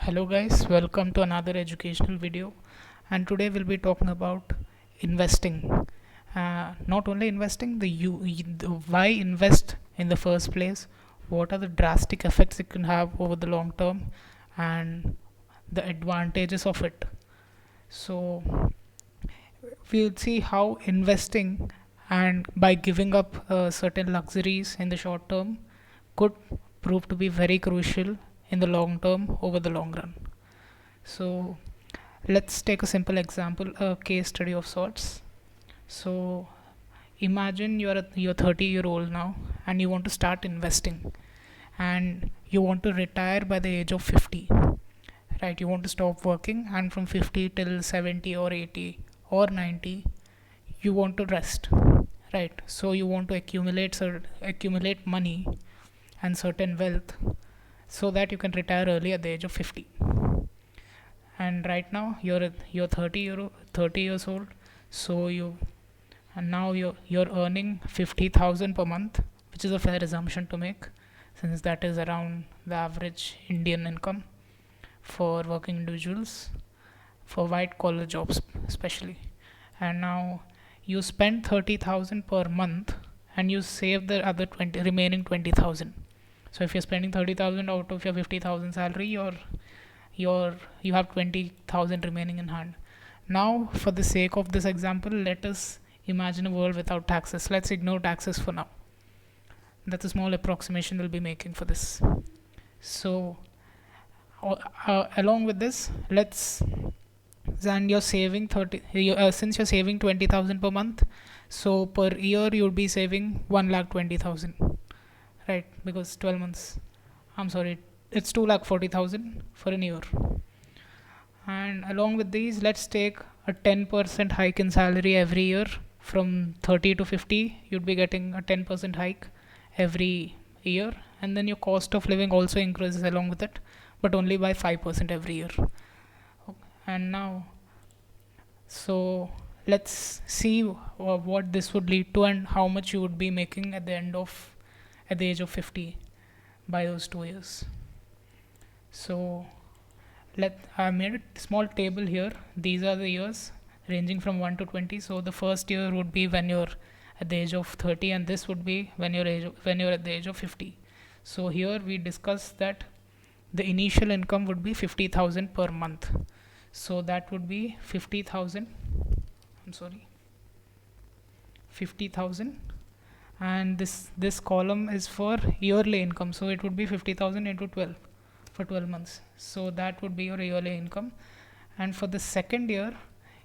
Hello guys, welcome to another educational video, and today we'll be talking about investing. Not only investing, the why invest in the first place, what are the drastic effects it can have over the long term, and the advantages of it. So we'll see how investing and by giving up certain luxuries in the short term could prove to be very crucial in the long term over the long run. So let's take a simple example, a case study of sorts. So imagine you're 30-year-old now and you want to start investing and you want to retire by the age of 50, right? You want to stop working, and from 50 till 70 or 80 or 90 you want to rest, right? So you want to accumulate money and certain wealth so that you can retire early at the age of 50. And right now you're 30 years old, so you and now you're earning 50,000 per month, which is a fair assumption to make, since that is around the average Indian income for working individuals, for white collar jobs especially. And now you spend 30,000 per month and you save the other 20 remaining 20,000. So if you're spending 30,000 out of your 50,000 salary, you have 20,000 remaining in hand. Now for the sake of this example, let us imagine a world without taxes. Let's ignore taxes for now. That's a small approximation we'll be making for this. So along with this, let's and you're saving 30 since you're saving 20,000 per month, so per year you'll be saving 1,20,000, right? Because 12 months, I'm sorry, it's 2,40,000 for a year. And along with these, let's take a 10% hike in salary every year. From 30 to 50 you'd be getting a 10% hike every year, and then your cost of living also increases along with it, but only by 5% every year. And now, so let's see what this would lead to and how much you would be making at the age of 50 by those 2 years. So I made a small table here. These are the years ranging from 1 to 20. So the first year would be when you're at the age of 30, and this would be when you're at the age of 50. So here we discussed that the initial income would be 50,000 per month. So that would be 50,000. I'm sorry, 50,000, and this column is for yearly income. So it would be 50,000 into 12 for 12 months. So that would be your yearly income. And for the second year,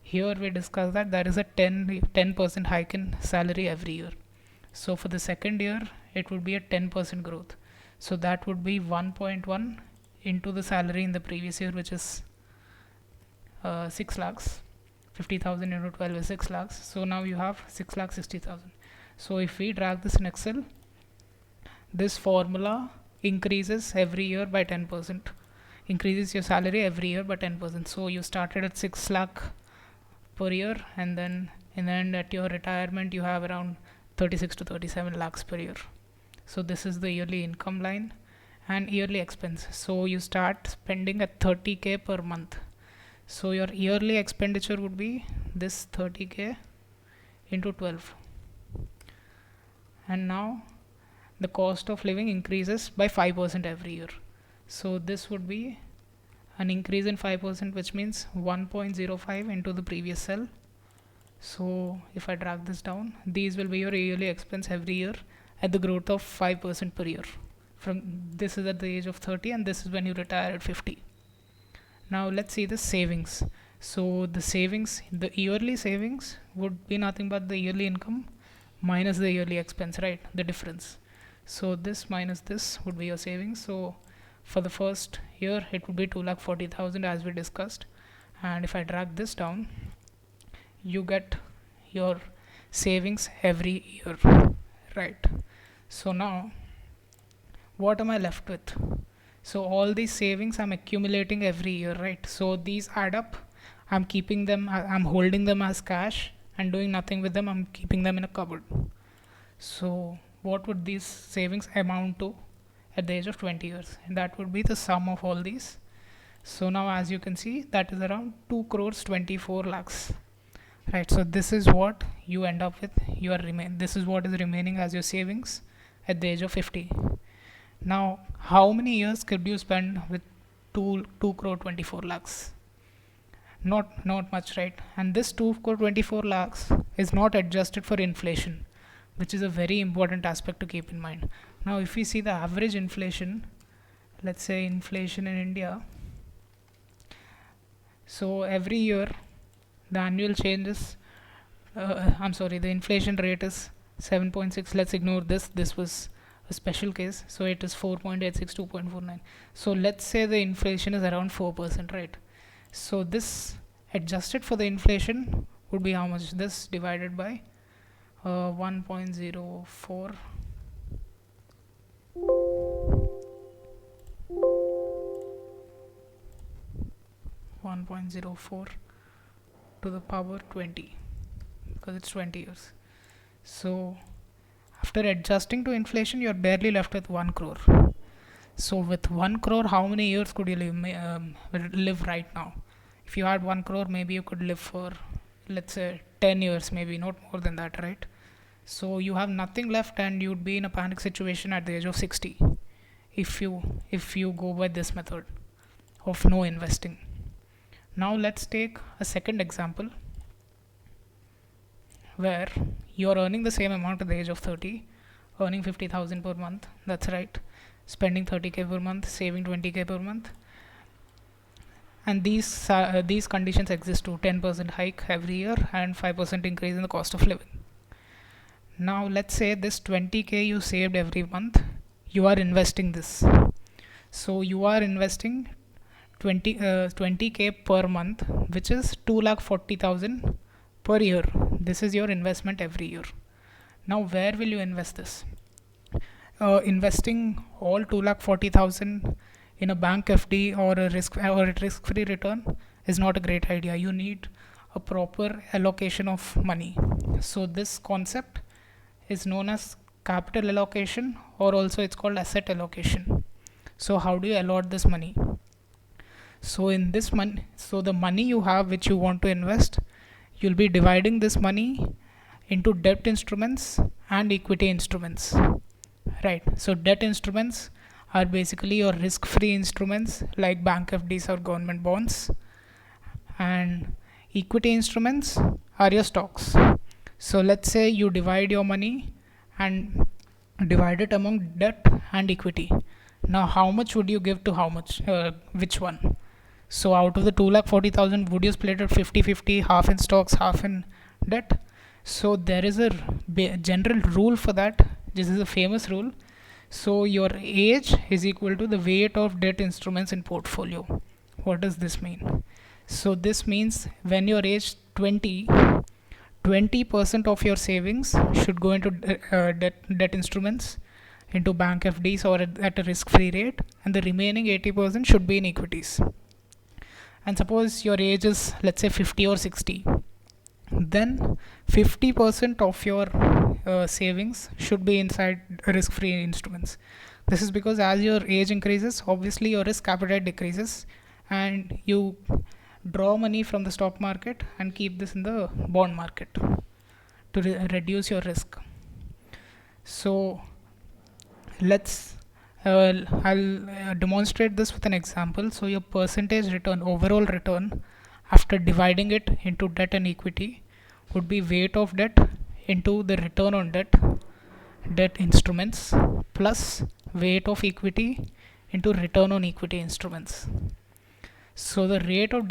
here we discuss that there is a 10% hike in salary every year. So for the second year it would be a 10% growth. So that would be 1.1 into the salary in the previous year, which is 6 lakhs. 50,000 into 12 is 6 lakhs. So now you have 6,60,000. So if we drag this in Excel, this formula increases every year by 10%, increases your salary every year by 10%. So you started at 6 lakh per year, and then in the end at your retirement you have around 36 to 37 lakhs per year. So this is the yearly income line and yearly expense. So you start spending at 30k per month. So your yearly expenditure would be this 30k into 12. And now the cost of living increases by 5% every year. So this would be an increase in 5%, which means 1.05 into the previous cell. So if I drag this down, these will be your yearly expense every year at the growth of 5% per year. From this is at the age of 30, and this is when you retire at 50. Now let's see the savings. So the yearly savings would be nothing but the yearly income minus the yearly expense, right? The difference. So this minus this would be your savings. So for the first year it would be 2,40,000 as we discussed. And if I drag this down, you get your savings every year, right? So now what am I left with? So all these savings I'm accumulating every year, right? So these add up. I'm keeping them, I'm holding them as cash and doing nothing with them. I'm keeping them in a cupboard. So what would these savings amount to at the age of 20 years? And that would be the sum of all these. So now as you can see, that is around 2 crores 24 lakhs, right? So this is what you end up with. This is what is remaining as your savings at the age of 50. Now how many years could you spend with 2 crore 24 lakhs? Not much, right? And this 2 crore 24 lakhs is not adjusted for inflation, which is a very important aspect to keep in mind. Now if we see the average inflation, let's say inflation in India, so every year the annual change is the inflation rate is 7.6. Let's ignore this was a special case, so it is 4.86, 2.49. So let's say the inflation is around 4%, right? So this adjusted for the inflation would be how much? This divided by 1.04 1.04 to the power 20, because it's 20 years. So after adjusting to inflation, you're barely left with 1 crore. So with 1 crore, how many years could you live right now? If you had 1 crore, maybe you could live for, let's say, 10 years, maybe not more than that, right? So you have nothing left and you'd be in a panic situation at the age of 60 if you go by this method of no investing. Now let's take a second example where you're earning the same amount at the age of 30, earning 50,000 per month. That's right, spending 30k per month, saving 20k per month, and these conditions exist too: 10% hike every year and 5% increase in the cost of living. Now let's say this 20k you saved every month, you are investing this. So you are investing 20k per month, which is 2,40,000 per year. This is your investment every year. Now where will you invest this? Investing all 2,40,000 in a bank FD or a risk-free return is not a great idea. You need a proper allocation of money. So this concept is known as capital allocation, or also it's called asset allocation. So how do you allot this money? So in this money, so the money you have which you want to invest, you'll be dividing this money into debt instruments and equity instruments, right? So debt instruments are basically your risk-free instruments like bank FDs or government bonds, and equity instruments are your stocks. So let's say you divide your money and divide it among debt and equity. Now how much would you give to which one? So out of the 2,40,000, would you split it 50-50, half in stocks, half in debt? So there is a general rule for that. This is a famous rule. So your age is equal to the weight of debt instruments in portfolio. What does this mean? So this means when you're age 20, 20% of your savings should go into debt instruments, into bank FDs or at a risk-free rate, and the remaining 80% should be in equities. And suppose your age is, let's say, 50 or 60, then 50% of your savings should be inside risk-free instruments. This is because as your age increases, obviously your risk appetite decreases, and you draw money from the stock market and keep this in the bond market to reduce your risk. So I'll demonstrate this with an example. So your percentage return, overall return, after dividing it into debt and equity, would be weight of debt into the return on debt instruments, plus weight of equity into return on equity instruments. So the rate of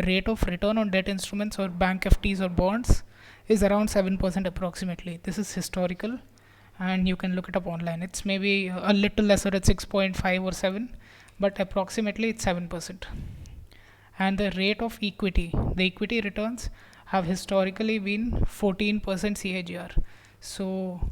rate of return on debt instruments or bank FTs or bonds is around 7% approximately. This is historical, and you can look it up online. It's maybe a little lesser at 6.5 or 7, but approximately it's 7%. And the rate of equity, the equity returns have historically been 14% CAGR. So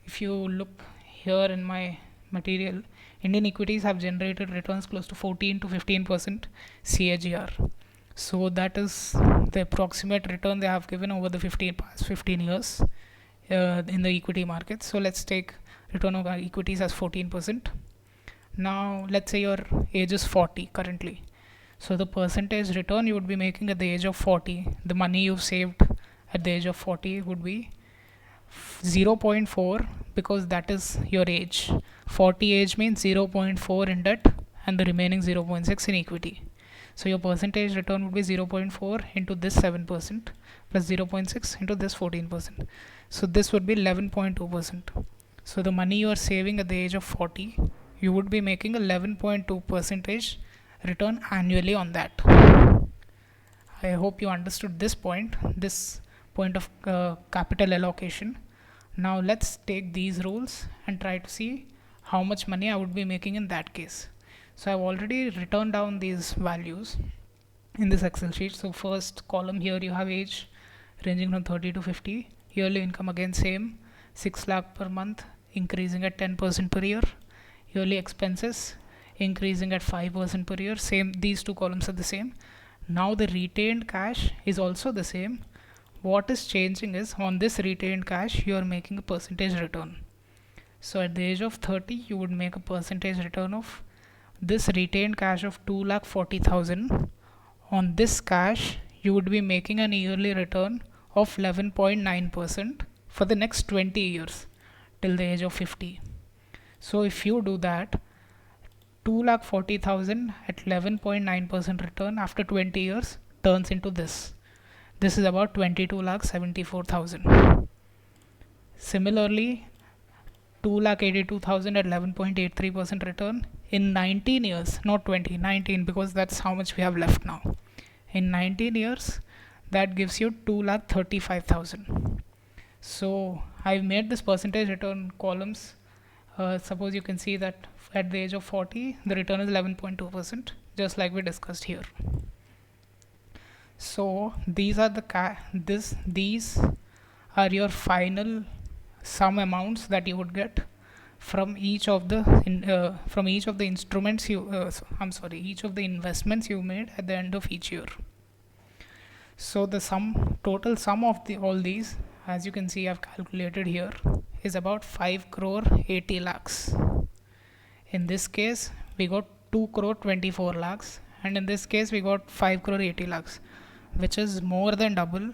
if you look here in my material, Indian equities have generated returns close to 14 to 15% CAGR. So that is the approximate return they have given over the past 15 years in the equity market. So let's take return on equities as 14%. Now let's say your age is 40 currently. So the percentage return you would be making at the age of 40, the money you've saved at the age of 40 would be 0.4, because that is your age. 40 age means 0.4 in debt and the remaining 0.6 in equity. So your percentage return would be 0.4 into this 7% plus 0.6 into this 14%. So this would be 11.2%. So the money you are saving at the age of 40, you would be making 11.2 percentage return annually on that. I hope you understood this point of capital allocation. Now let's take these rules and try to see how much money I would be making in that case. So I've already written down these values in this Excel sheet. So first column here you have age ranging from 30 to 50. Yearly income again same, 6 lakh per month, increasing at 10% per year. Yearly expenses increasing at 5% per year. Same, these two columns are the same. Now the retained cash is also the same. What is changing is on this retained cash you are making a percentage return. So at the age of 30 you would make a percentage return of this retained cash of 2,40,000. On this cash you would be making an yearly return of 11.9% for the next 20 years till the age of 50. So if you do that, 2,40,000 at 11.9% return after 20 years turns into this. This is about 22,74,000. Similarly, 2,82,000 at 11.83% return in 19 years, not 20, 19, because that's how much we have left now. In 19 years, that gives you 2,35,000. So I've made this percentage return columns. Suppose you can see that at the age of 40, the return is 11.2%, just like we discussed here. So these are these are your final sum amounts that you would get from each of the instruments each of the investments you made at the end of each year. So the total sum of all these, as you can see I've calculated here, is about 5 crore 80 lakhs. In this case we got 2 crore 24 lakhs, and in this case we got 5 crore 80 lakhs, which is more than double,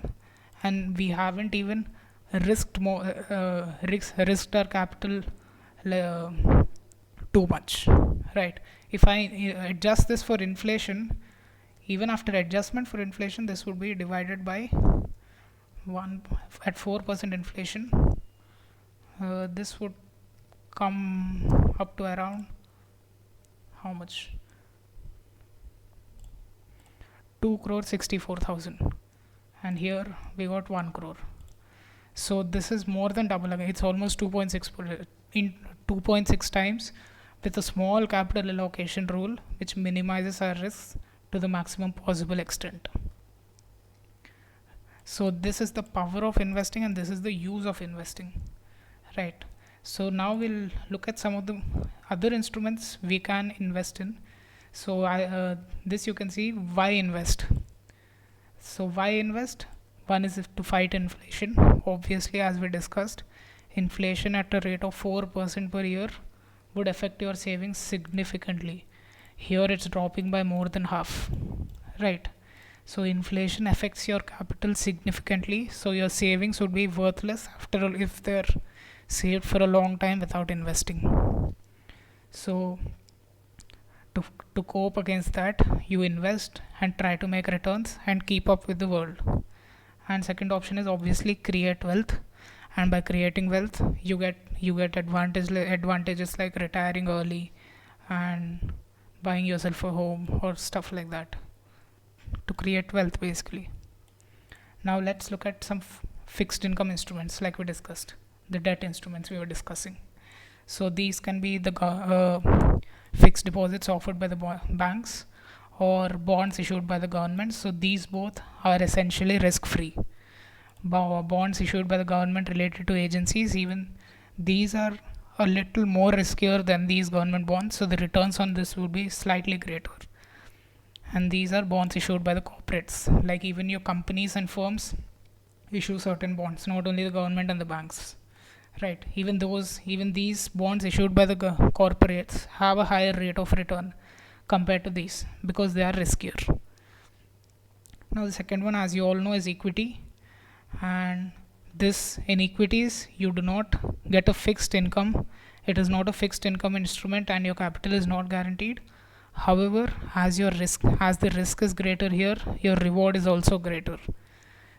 and we haven't even risked our capital too much, right? If I adjust this for inflation, even after adjustment for inflation, this would be divided by 1 at 4% inflation. This would come up to around how much? 2 crore 64,000, and here we got 1 crore. So this is more than double again. It's almost 2.6 times, with a small capital allocation rule which minimizes our risks to the maximum possible extent. So this is the power of investing, and this is the use of investing, right? So now we'll look at some of the other instruments we can invest in. So this you can see why invest. So why invest? One is to fight inflation. Obviously, as we discussed, inflation at a rate of 4% per year would affect your savings significantly. Here it's dropping by more than half, right? So inflation affects your capital significantly, so your savings would be worthless after all if they're saved for a long time without investing. So to cope against that, you invest and try to make returns and keep up with the world. And second option is obviously create wealth, and by creating wealth you get advantages like retiring early and buying yourself a home or stuff like that, to create wealth basically. Now let's look at some fixed income instruments like we discussed, the debt instruments we were discussing. So these can be the fixed deposits offered by the banks or bonds issued by the government. So these both are essentially risk free. Bonds issued by the government related to agencies, even these are a little more riskier than these government bonds, so the returns on this would be slightly greater. And these are bonds issued by the corporates, like even your companies and firms issue certain bonds, not only the government and the banks, right? Even these bonds issued by the corporates have a higher rate of return compared to these because they are riskier. Now the second one, as you all know, is equity. And this, in equities you do not get a fixed income. It is not a fixed income instrument and your capital is not guaranteed. However, as the risk is greater here, your reward is also greater.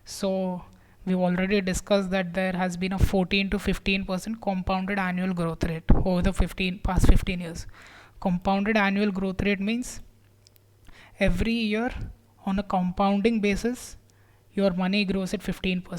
So we've already discussed that there has been a 14 to 15% compounded annual growth rate over the past 15 years. Compounded annual growth rate means every year on a compounding basis your money grows at 15%.